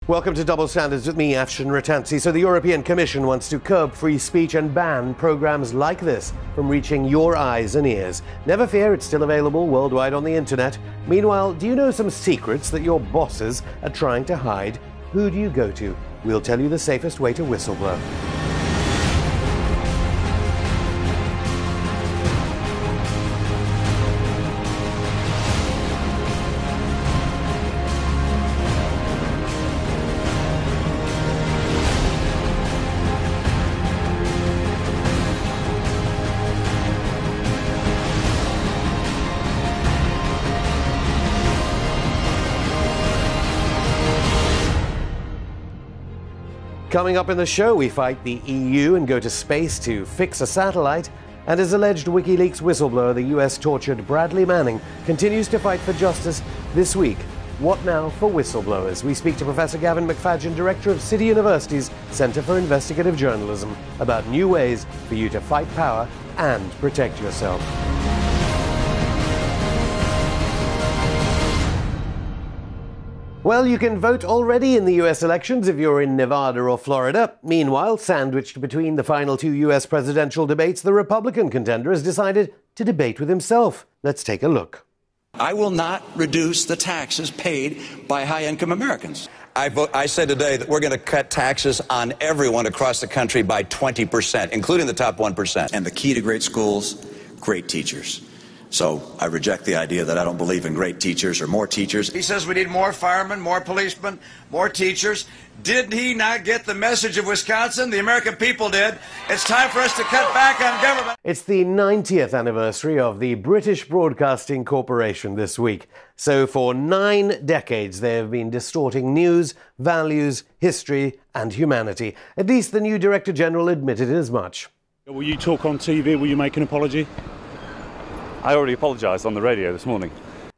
Welcome to Double Standards with me, Afshin Ratansi. So the European Commission wants to curb free speech and ban programs like this from reaching your eyes and ears. Never fear, it's still available worldwide on the internet. Meanwhile, do you know some secrets that your bosses are trying to hide? Who do you go to? We'll tell you the safest way to whistleblow. Coming up in the show, we fight the EU and go to space to fix a satellite. And as alleged WikiLeaks whistleblower, the US tortured Bradley Manning continues to fight for justice this week. What now for whistleblowers? We speak to Professor Gavin McFadgen, Director of City University's Center for Investigative Journalism, about new ways for you to fight power and protect yourself. Well, you can vote already in the US elections if you're in Nevada or Florida. Meanwhile, sandwiched between the final two US presidential debates, the Republican contender has decided to debate with himself. Let's take a look. I will not reduce the taxes paid by high-income Americans. I said today that we're going to cut taxes on everyone across the country by 20%, including the top 1%. And the key to great schools, great teachers. So I reject the idea that I don't believe in great teachers or more teachers. He says we need more firemen, more policemen, more teachers. Did he not get the message of Wisconsin? The American people did. It's time for us to cut back on government. It's the 90th anniversary of the British Broadcasting Corporation this week. So for 9 decades they have been distorting news, values, history and humanity. At least the new Director General admitted as much. Will you talk on TV? Will you make an apology? I already apologised on the radio this morning.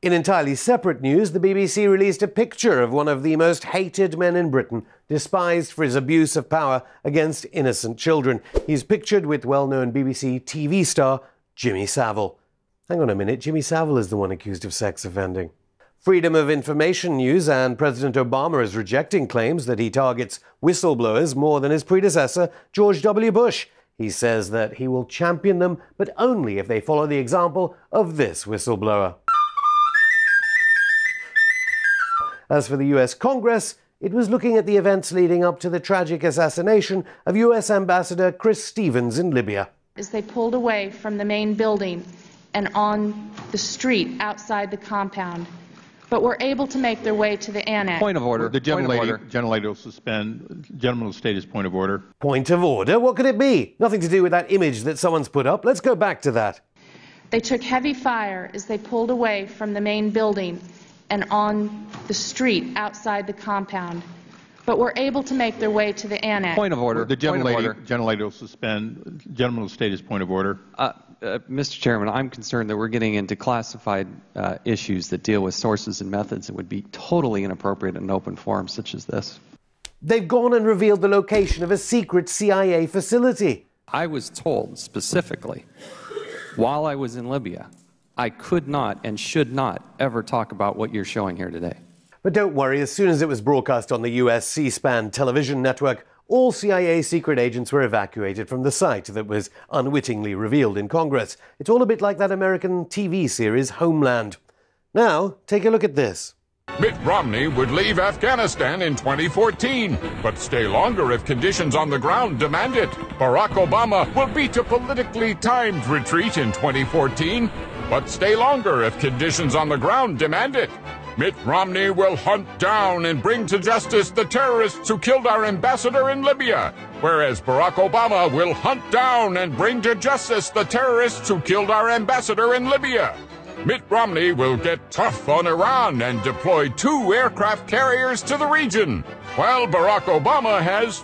In entirely separate news, the BBC released a picture of one of the most hated men in Britain, despised for his abuse of power against innocent children. He's pictured with well-known BBC TV star Jimmy Savile. Hang on a minute, Jimmy Savile is the one accused of sex offending. Freedom of Information news, and President Obama is rejecting claims that he targets whistleblowers more than his predecessor, George W. Bush. He says that he will champion them, but only if they follow the example of this whistleblower. As for the US Congress, it was looking at the events leading up to the tragic assassination of US Ambassador Chris Stevens in Libya. As they pulled away from the main building and on the street outside the compound, but were able to make their way to the annex. Point of order. The gentlelady will suspend. The gentleman will state his point of order. Point of order? What could it be? Nothing to do with that image that someone's put up. Let's go back to that. They took heavy fire as they pulled away from the main building and on the street outside the compound, but were able to make their way to the annex. Point of order. The gentlelady will suspend. The gentleman will state his point of order. Mr. Chairman, I'm concerned that we're getting into classified issues that deal with sources and methods that would be totally inappropriate in an open forum such as this. They've gone and revealed the location of a secret CIA facility. I was told specifically, while I was in Libya, I could not and should not ever talk about what you're showing here today. But don't worry, as soon as it was broadcast on the US C-SPAN television network, all CIA secret agents were evacuated from the site that was unwittingly revealed in Congress. It's all a bit like that American TV series Homeland. Now, take a look at this. Mitt Romney would leave Afghanistan in 2014, but stay longer if conditions on the ground demand it. Barack Obama will beat a politically timed retreat in 2014, but stay longer if conditions on the ground demand it. Mitt Romney will hunt down and bring to justice the terrorists who killed our ambassador in Libya, whereas Barack Obama will hunt down and bring to justice the terrorists who killed our ambassador in Libya. Mitt Romney will get tough on Iran and deploy 2 aircraft carriers to the region, while Barack Obama has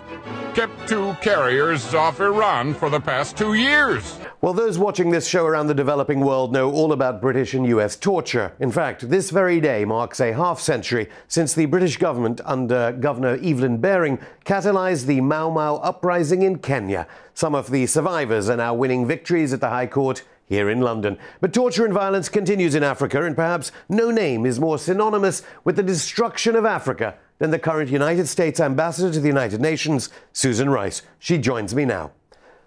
kept 2 carriers off Iran for the past 2 years. Well, those watching this show around the developing world know all about British and US torture. In fact, this very day marks a half-century since the British government under Governor Evelyn Baring catalysed the Mau Mau uprising in Kenya. Some of the survivors are now winning victories at the High Court here in London. But torture and violence continues in Africa, and perhaps no name is more synonymous with the destruction of Africa than the current United States Ambassador to the United Nations, Susan Rice. She joins me now.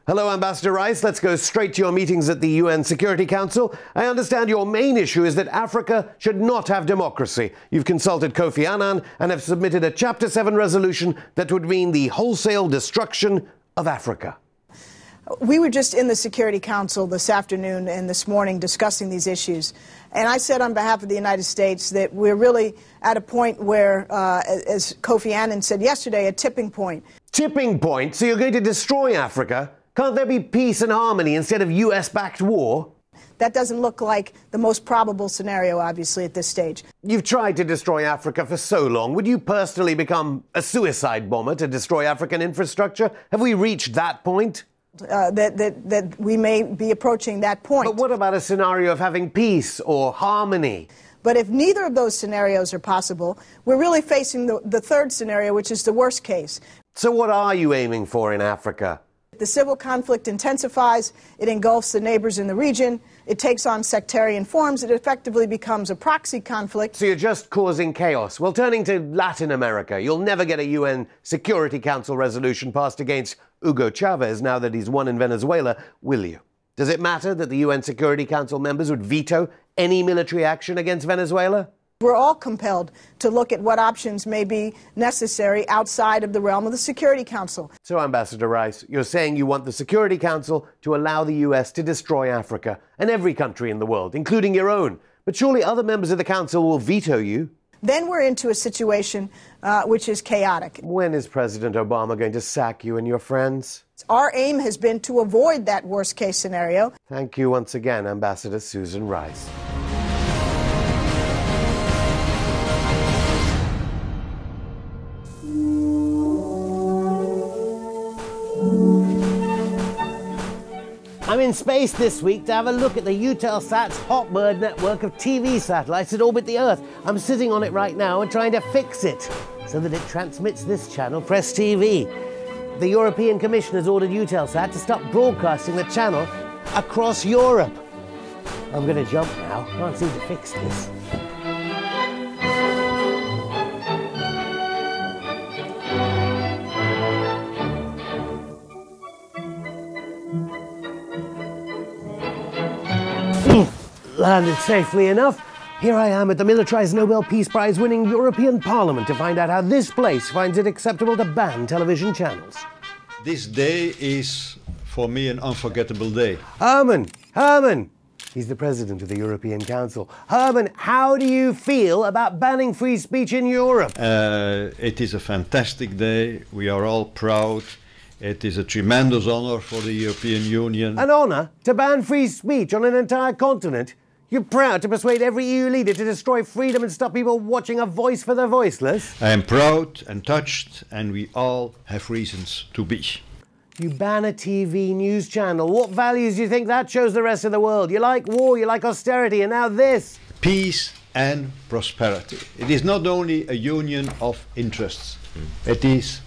Hello, Ambassador Rice. Let's go straight to your meetings at the UN Security Council. I understand your main issue is that Africa should not have democracy. You've consulted Kofi Annan and have submitted a Chapter 7 resolution that would mean the wholesale destruction of Africa. We were just in the Security Council this afternoon and this morning discussing these issues. And I said on behalf of the United States that we're really at a point where, as Kofi Annan said yesterday, a tipping point. Tipping point? So you're going to destroy Africa? Can't there be peace and harmony instead of US-backed war? That doesn't look like the most probable scenario, obviously, at this stage. You've tried to destroy Africa for so long. Would you personally become a suicide bomber to destroy African infrastructure? Have we reached that point? That we may be approaching that point. But what about a scenario of having peace or harmony? But if neither of those scenarios are possible, we're really facing the third scenario, which is the worst case. So what are you aiming for in Africa? The civil conflict intensifies, it engulfs the neighbors in the region, it takes on sectarian forms, it effectively becomes a proxy conflict. So you're just causing chaos. Well, turning to Latin America, you'll never get a UN Security Council resolution passed against Hugo Chavez now that he's won in Venezuela, will you? Does it matter that the UN Security Council members would veto any military action against Venezuela? We're all compelled to look at what options may be necessary outside of the realm of the Security Council. So, Ambassador Rice, you're saying you want the Security Council to allow the US to destroy Africa and every country in the world, including your own. But surely other members of the Council will veto you. Then we're into a situation which is chaotic. When is President Obama going to sack you and your friends? Our aim has been to avoid that worst-case scenario. Thank you once again, Ambassador Susan Rice. I'm in space this week to have a look at the Eutelsat's Hotbird network of TV satellites that orbit the Earth. I'm sitting on it right now and trying to fix it so that it transmits this channel, Press TV. The European Commission has ordered Eutelsat to stop broadcasting the channel across Europe. I'm going to jump now. Can't seem to fix this. Landed safely enough. Here I am at the militarized Nobel Peace Prize winning European Parliament to find out how this place finds it acceptable to ban television channels. This day is, for me, an unforgettable day. Herman! He's the president of the European Council. Herman, how do you feel about banning free speech in Europe? It is a fantastic day. We are all proud. It is a tremendous honor for the European Union. An honor to ban free speech on an entire continent? You're proud to persuade every EU leader to destroy freedom and stop people watching A Voice for the Voiceless? I am proud and touched, and we all have reasons to be. You ban a TV news channel. What values do you think that shows the rest of the world? You like war, you like austerity, and now this. Peace and prosperity. It is not only a union of interests. It is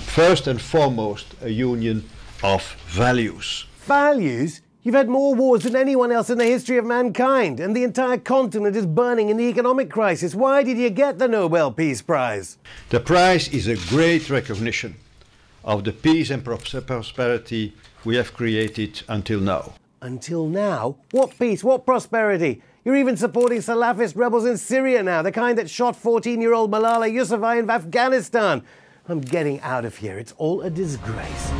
first and foremost a union of values. Values? You've had more wars than anyone else in the history of mankind, and the entire continent is burning in the economic crisis. Why did you get the Nobel Peace Prize? The prize is a great recognition of the peace and prosperity we have created until now. Until now? What peace? What prosperity? You're even supporting Salafist rebels in Syria now, the kind that shot 14-year-old Malala Yousafzai in Afghanistan. I'm getting out of here. It's all a disgrace.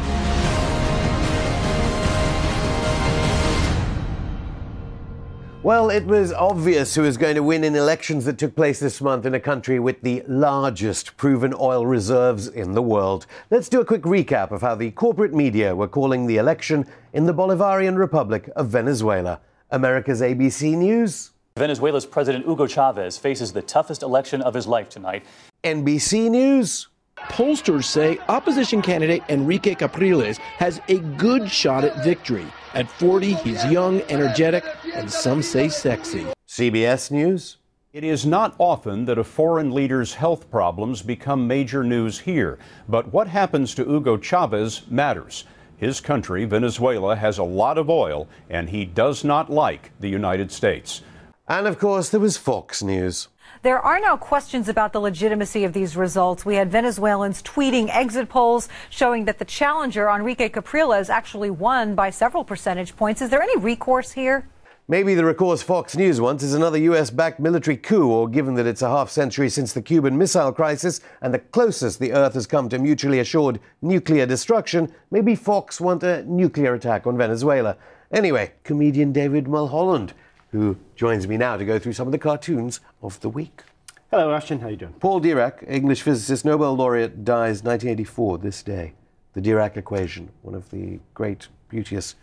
Well, it was obvious who was going to win in elections that took place this month in a country with the largest proven oil reserves in the world. Let's do a quick recap of how the corporate media were calling the election in the Bolivarian Republic of Venezuela. America's ABC News. Venezuela's President Hugo Chavez faces the toughest election of his life tonight. NBC News. Pollsters say opposition candidate Enrique Capriles has a good shot at victory. At 40, he's young, energetic, and some say sexy. CBS News. It is not often that a foreign leader's health problems become major news here. But what happens to Hugo Chavez matters. His country, Venezuela, has a lot of oil, and he does not like the United States. And of course, there was Fox News. There are now questions about the legitimacy of these results. We had Venezuelans tweeting exit polls showing that the challenger, Enrique Capriles, actually won by several percentage points. Is there any recourse here? Maybe the recourse Fox News wants is another US-backed military coup, or given that it's a half-century since the Cuban Missile Crisis and the closest the Earth has come to mutually assured nuclear destruction, maybe Fox want a nuclear attack on Venezuela. Anyway, comedian David Mulholland, who joins me now to go through some of the cartoons of the week. Hello, Ashton. How you doing? Paul Dirac, English physicist, Nobel laureate, dies 1984 this day. The Dirac equation, one of the great, beauteous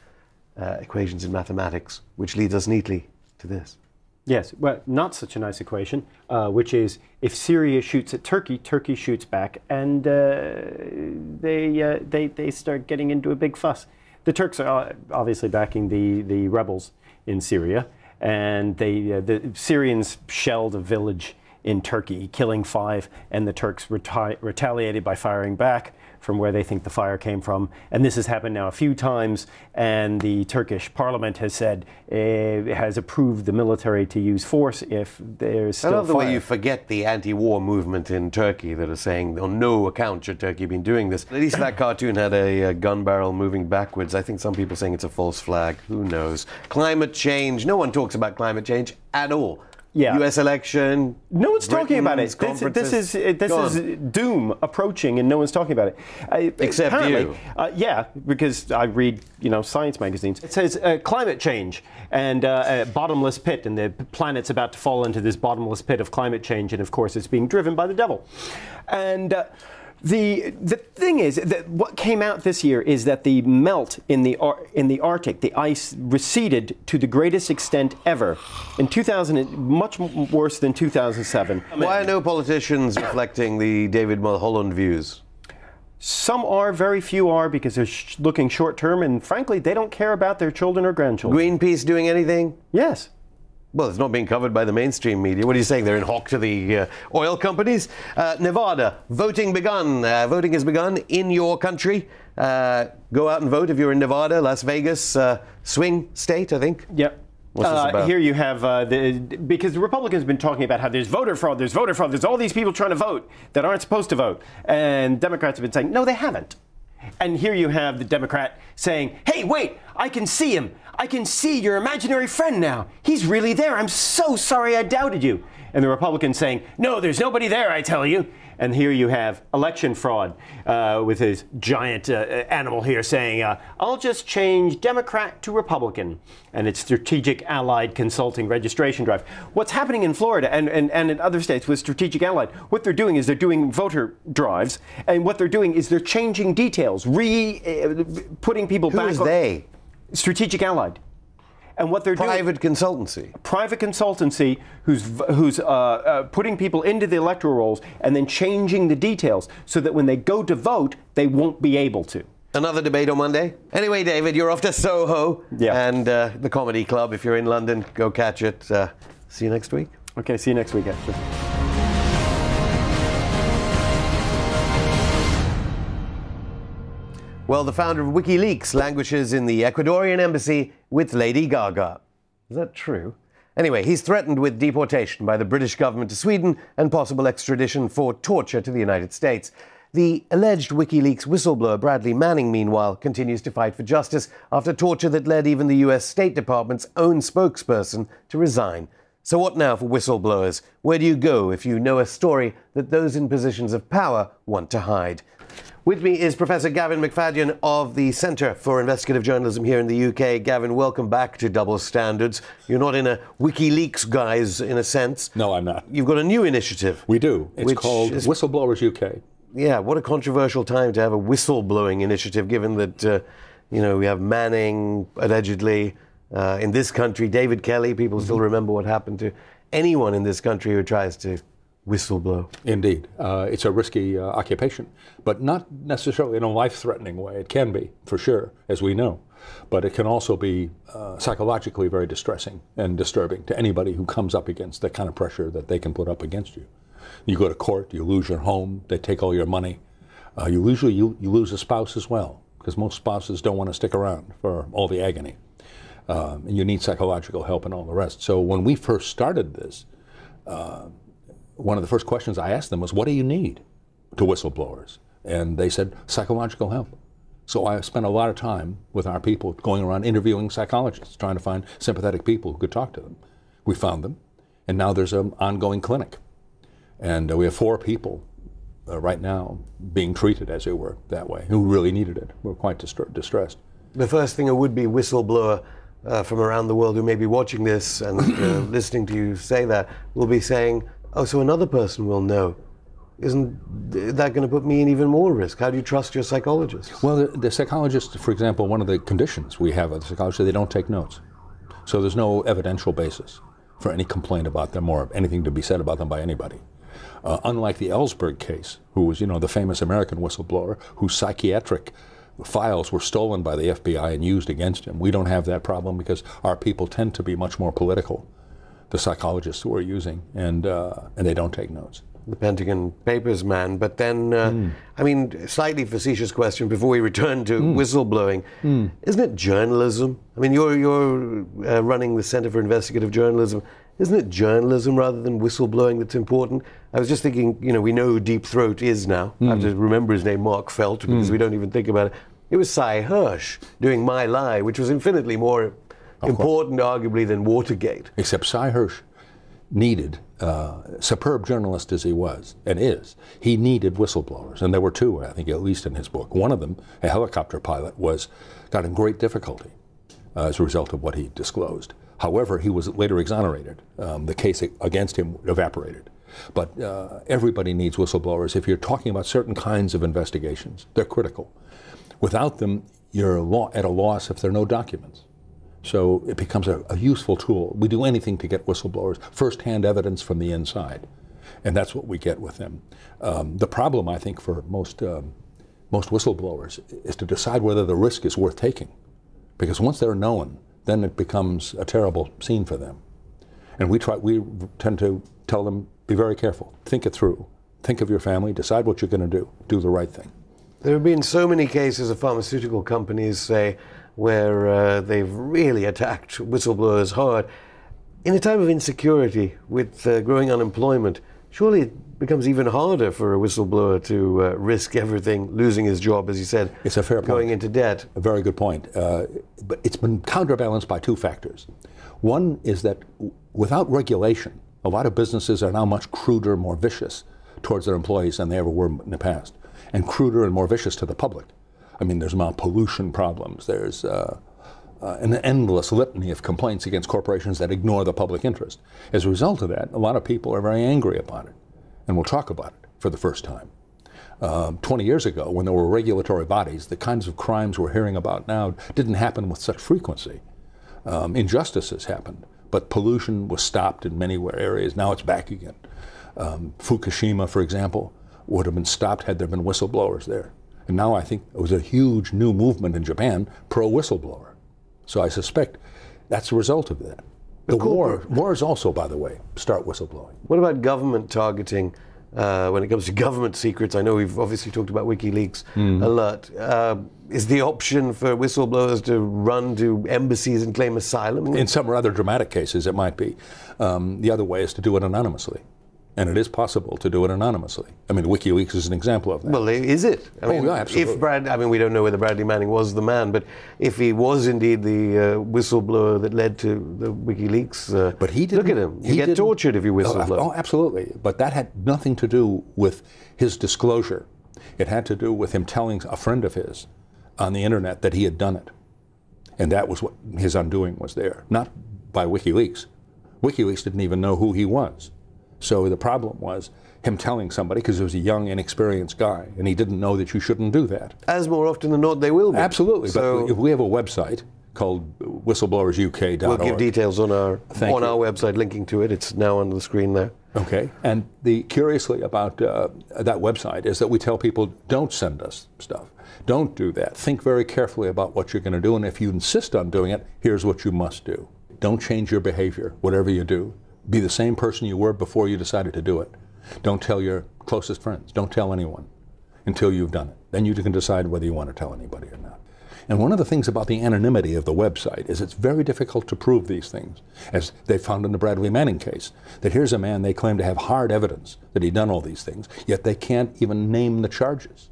equations in mathematics, which leads us neatly to this. Yes, well, not such a nice equation, which is if Syria shoots at Turkey, Turkey shoots back, and they start getting into a big fuss. The Turks are obviously backing the rebels in Syria, and the Syrians shelled a village in Turkey, killing 5, and the Turks retaliated by firing back from where they think the fire came from. And this has happened now a few times, and the Turkish parliament has said has approved the military to use force if there's still I love the fire. way you forget the anti-war movement in Turkey that are saying on no account should Turkey been doing this. At least that cartoon had a gun barrel moving backwards. I think some people are saying it's a false flag. Who knows? Climate change. No one talks about climate change at all. Yeah. U.S. election. No one's talking about it. This is doom approaching, and no one's talking about it. Except you. Yeah, because I read, science magazines. It says climate change and a bottomless pit, and the planet's about to fall into this bottomless pit of climate change, and of course it's being driven by the devil. And the thing is that what came out this year is that the melt in the Arctic, the ice receded to the greatest extent ever in 2000, much worse than 2007. Why are no politicians reflecting the David Mulholland views? Some are, very few are, because they're looking short term, and frankly, they don't care about their children or grandchildren. Greenpeace doing anything? Yes. Well, it's not being covered by the mainstream media. What are you saying? They're in hock to the oil companies? Nevada, voting begun. Voting has begun in your country. Go out and vote if you're in Nevada. Las Vegas, swing state, I think. Yep. What's this about? Here you have, because the Republicans have been talking about how there's voter fraud, there's all these people trying to vote that aren't supposed to vote. And Democrats have been saying, no, they haven't. And here you have the Democrat saying, hey, wait, I can see him. I can see your imaginary friend now. He's really there. I'm so sorry I doubted you. And the Republican saying, no, there's nobody there, I tell you. And here you have election fraud with his giant animal here saying, I'll just change Democrat to Republican. And it's Strategic Allied Consulting Registration Drive. What's happening in Florida and in other states with Strategic Allied, what they're doing is they're doing voter drives. And what they're doing is they're changing details, putting people back. Who is they? Strategic Allied. And what they're private doing, consultancy. Private consultancy who's putting people into the electoral rolls and then changing the details so that when they go to vote, they won't be able to. Another debate on Monday. Anyway, David, you're off to Soho and the Comedy Club. If you're in London, go catch it. See you next week. Okay, see you next week, actually. Well, the founder of WikiLeaks languishes in the Ecuadorian embassy with Lady Gaga. Is that true? Anyway, he's threatened with deportation by the British government to Sweden and possible extradition for torture to the United States. The alleged WikiLeaks whistleblower Bradley Manning, meanwhile, continues to fight for justice after torture that led even the US State Department's own spokesperson to resign. So what now for whistleblowers? Where do you go if you know a story that those in positions of power want to hide? With me is Professor Gavin McFadyen of the Centre for Investigative Journalism here in the UK. Gavin, welcome back to Double Standards. You're not in a WikiLeaks guise, in a sense. No, I'm not. You've got a new initiative. We do. It's called Whistleblowers UK. Yeah, what a controversial time to have a whistleblowing initiative, given that, we have Manning, allegedly, in this country, David Kelly. People still remember what happened to anyone in this country who tries to whistleblow. Indeed. It's a risky occupation, but not necessarily in a life-threatening way. It can be, for sure, as we know. But it can also be psychologically very distressing and disturbing to anybody who comes up against the kind of pressure that they can put up against you. You go to court, you lose your home, they take all your money. You lose a spouse as well, because most spouses don't want to stick around for all the agony. And you need psychological help and all the rest. So when we first started this, one of the first questions I asked them was, what do you need to whistleblowers? And they said, psychological help. So I spent a lot of time with our people going around interviewing psychologists, trying to find sympathetic people who could talk to them. We found them, and now there's an ongoing clinic. And we have 4 people right now being treated, as it were, that way, who really needed it. We're quite distressed. The first thing a would-be whistleblower from around the world who may be watching this and listening to you say that will be saying, oh, so another person will know. Isn't that going to put me in even more risk? How do you trust your psychologists? Well, the psychologists, for example, one of the conditions we have of the psychologists, they don't take notes. So there's no evidential basis for any complaint about them or anything to be said about them by anybody. Unlike the Ellsberg case, who was, the famous American whistleblower whose psychiatric files were stolen by the FBI and used against him. We don't have that problem because our people tend to be much more political, the psychologists who are using, and they don't take notes. The Pentagon Papers man, but then, I mean, slightly facetious question before we return to whistleblowing. Isn't it journalism? I mean, you're running the Center for Investigative Journalism. Isn't it journalism rather than whistleblowing that's important? I was just thinking, we know who Deep Throat is now. I have to remember his name, Mark Felt, because we don't even think about it. It was Cy Hirsch doing My Lie, which was infinitely more important, arguably, than Watergate. Except Cy Hirsch needed, superb journalist as he was, and is, he needed whistleblowers. And there were 2, I think, at least in his book. One of them, a helicopter pilot, got in great difficulty as a result of what he disclosed. However, he was later exonerated. The case against him evaporated. But everybody needs whistleblowers. If you're talking about certain kinds of investigations, they're critical. Without them, you're at a loss if there are no documents. So it becomes a useful tool. We do anything to get whistleblowers, first-hand evidence from the inside. And that's what we get with them. The problem, I think, for most whistleblowers is to decide whether the risk is worth taking. Because once they're known, then it becomes a terrible scene for them. And we tend to tell them, be very careful, think it through, think of your family, decide what you're going to do the right thing. There have been so many cases of pharmaceutical companies, say, where they've really attacked whistleblowers hard. In a time of insecurity, with growing unemployment, surely it becomes even harder for a whistleblower to risk everything, losing his job, as you said. It's a fair point. Going into debt. A very good point. But it's been counterbalanced by 2 factors. One is that without regulation, a lot of businesses are now much cruder, more vicious towards their employees than they ever were in the past, and cruder and more vicious to the public. I mean, there's amount pollution problems. There's an endless litany of complaints against corporations that ignore the public interest. As a result of that, a lot of people are very angry about it, and will talk about it for the first time. 20 years ago, when there were regulatory bodies, the kinds of crimes we're hearing about now didn't happen with such frequency. Injustices happened, but pollution was stopped in many areas. Now it's back again. Fukushima, for example, would have been stopped had there been whistleblowers there. And now I think it was a huge new movement in Japan, pro-whistleblower. So I suspect that's a result of that. The wars also, by the way, start whistleblowing. What about government targeting when it comes to government secrets? I know we've obviously talked about WikiLeaks a lot. Is the option for whistleblowers to run to embassies and claim asylum? In some rather dramatic cases, it might be. The other way is to do it anonymously. And it is possible to do it anonymously. I mean, WikiLeaks is an example of that. Well, is it? I mean, yeah, absolutely. We don't know whether Bradley Manning was the man, but if he was indeed the whistleblower that led to the WikiLeaks, but he didn't, look at him. You get tortured if you whistleblow. Oh, absolutely. But that had nothing to do with his disclosure. It had to do with him telling a friend of his on the internet that he had done it. And that was what his undoing was there, not by WikiLeaks. WikiLeaks didn't even know who he was. So the problem was him telling somebody, because he was a young, inexperienced guy, and he didn't know that you shouldn't do that. As more often than not, they will be. Absolutely. So, but if we have a website called whistleblowersuk.org. We'll give details on our website, linking to it. It's now on the screen there. Okay. And curiously about that website is that we tell people, don't send us stuff. Don't do that. Think very carefully about what you're going to do, and if you insist on doing it, here's what you must do. Don't change your behavior, whatever you do. Be the same person you were before you decided to do it. Don't tell your closest friends. Don't tell anyone until you've done it. Then you can decide whether you want to tell anybody or not. And one of the things about the anonymity of the website is it's very difficult to prove these things, as they found in the Bradley Manning case, that here's a man they claim to have hard evidence that he'd done all these things, yet they can't even name the charges.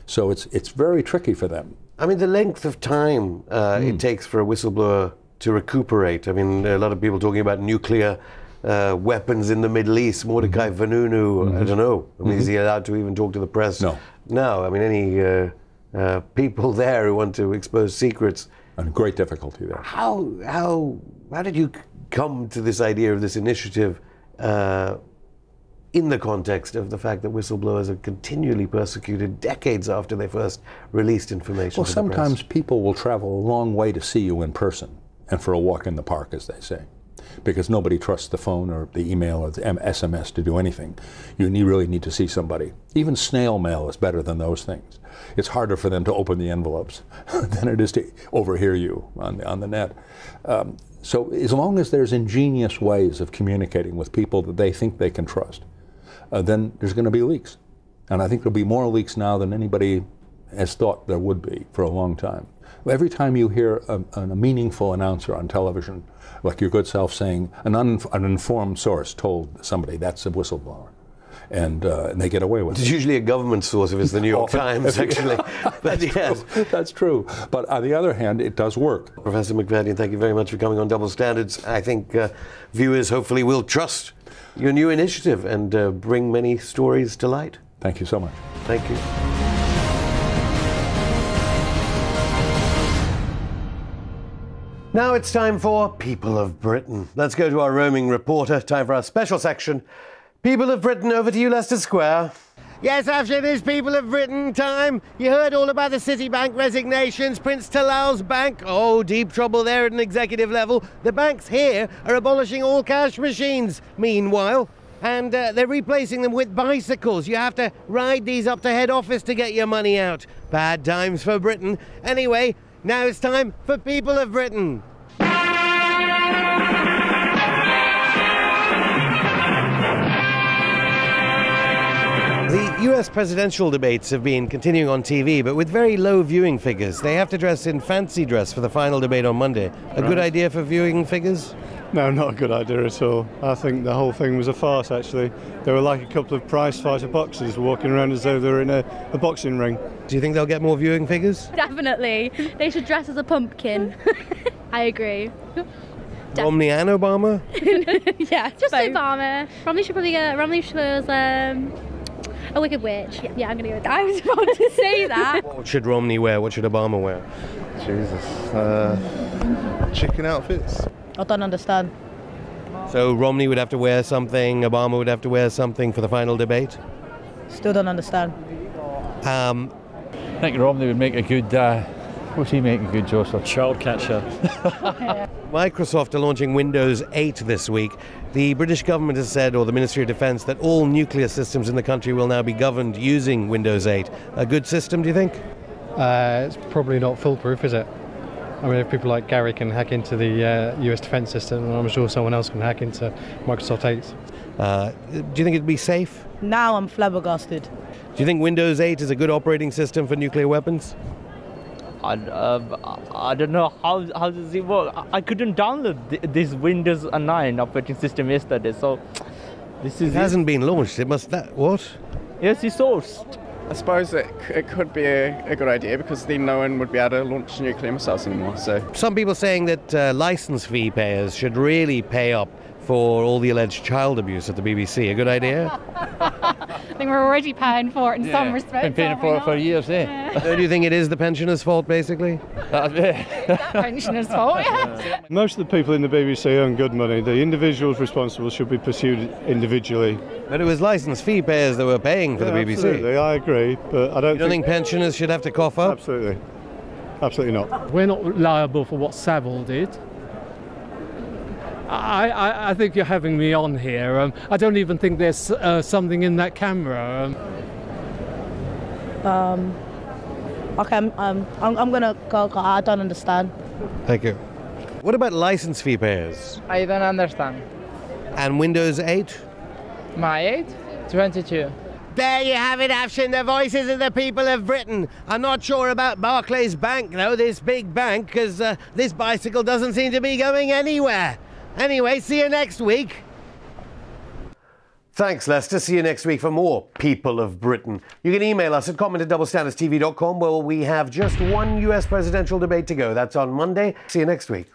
So it's very tricky for them. I mean, the length of time it takes for a whistleblower to recuperate. I mean, a lot of people talking about nuclear weapons in the Middle East. Mordecai Vanunu, I don't know. I mean, is he allowed to even talk to the press? No. No, I mean, any people there who want to expose secrets. And great difficulty there. How did you come to this idea of this initiative in the context of the fact that whistleblowers are continually persecuted decades after they first released information? Well, sometimes people will travel a long way to see you in person and for a walk in the park, as they say, because nobody trusts the phone or the email or the SMS to do anything. You really need to see somebody. Even snail mail is better than those things. It's harder for them to open the envelopes than it is to overhear you on the net. So as long as there's ingenious ways of communicating with people that they think they can trust, then there's going to be leaks. And I think there'll be more leaks now than anybody has thought there would be for a long time. Every time you hear a meaningful announcer on television, like your good self saying, an informed source told somebody, that's a whistleblower. And they get away with it. It's usually a government source if it's the New York Times, actually. But yes. That's true. But on the other hand, it does work. Professor McFadden, thank you very much for coming on Double Standards. I think viewers hopefully will trust your new initiative and bring many stories to light. Thank you so much. Thank you. Now it's time for People of Britain. Let's go to our roaming reporter. Time for our special section. People of Britain, over to you, Leicester Square. Yes, Afshin, it is People of Britain time. You heard all about the Citibank resignations, Prince Talal's bank. Oh, deep trouble there at an executive level. The banks here are abolishing all cash machines, meanwhile. And they're replacing them with bicycles. You have to ride these up to head office to get your money out. Bad times for Britain. Anyway, now it's time for People of Britain. The US presidential debates have been continuing on TV, but with very low viewing figures. They have to dress in fancy dress for the final debate on Monday. A good idea for viewing figures? No, not a good idea at all. I think the whole thing was a farce, actually. They were like a couple of prize fighter boxers walking around as though they were in a boxing ring. Do you think they'll get more viewing figures? Definitely. They should dress as a pumpkin. I agree. Romney and Obama? Yeah, just both. Obama. Romney should probably get. Romney was a wicked witch. Yeah, I'm gonna go with that. I was about to say that. What should Romney wear? What should Obama wear? Jesus. Chicken outfits. I don't understand. So Romney would have to wear something, Obama would have to wear something for the final debate? Still don't understand. I think Romney would make a good, what's he make a good, Joseph? Child catcher. Microsoft are launching Windows 8 this week. The British government has said, or the Ministry of Defence, that all nuclear systems in the country will now be governed using Windows 8. A good system, do you think? It's probably not foolproof, is it? I mean, if people like Gary can hack into the US defence system, I'm sure someone else can hack into Microsoft 8. Do you think it'd be safe? Now I'm flabbergasted. Do you think Windows 8 is a good operating system for nuclear weapons? I don't know, how does it work? I couldn't download this Windows 9 operating system yesterday, so this is... It hasn't been launched, it must... What? Yes, it's sourced. I suppose it could be a good idea because then no one would be able to launch nuclear missiles anymore. So some people saying that license fee payers should really pay up for all the alleged child abuse at the BBC. A good idea? I think we're already paying for it in some respects. Been paying for it for years, eh? Do you think it is the pensioners' fault, basically? Pensioners' fault, yeah. Most of the people in the BBC earn good money. The individuals responsible should be pursued individually. But it was license fee payers that were paying for the BBC. Absolutely, I agree, but I don't. You don't think pensioners should have to cough up? Absolutely, absolutely not. We're not liable for what Savile did. I think you're having me on here. I don't even think there's something in that camera. Okay, I'm gonna go. I don't understand. Thank you. What about license fee payers? I don't understand. And Windows 8? My 8? 22. there you have it, Afshin, the voices of the people of Britain. I'm not sure about Barclays Bank, though, this big bank, because this bicycle doesn't seem to be going anywhere. Anyway, see you next week. Thanks, Lester. See you next week for more People of Britain. You can email us at comment@doublestandardstv.com, where we have just one US presidential debate to go. That's on Monday. See you next week.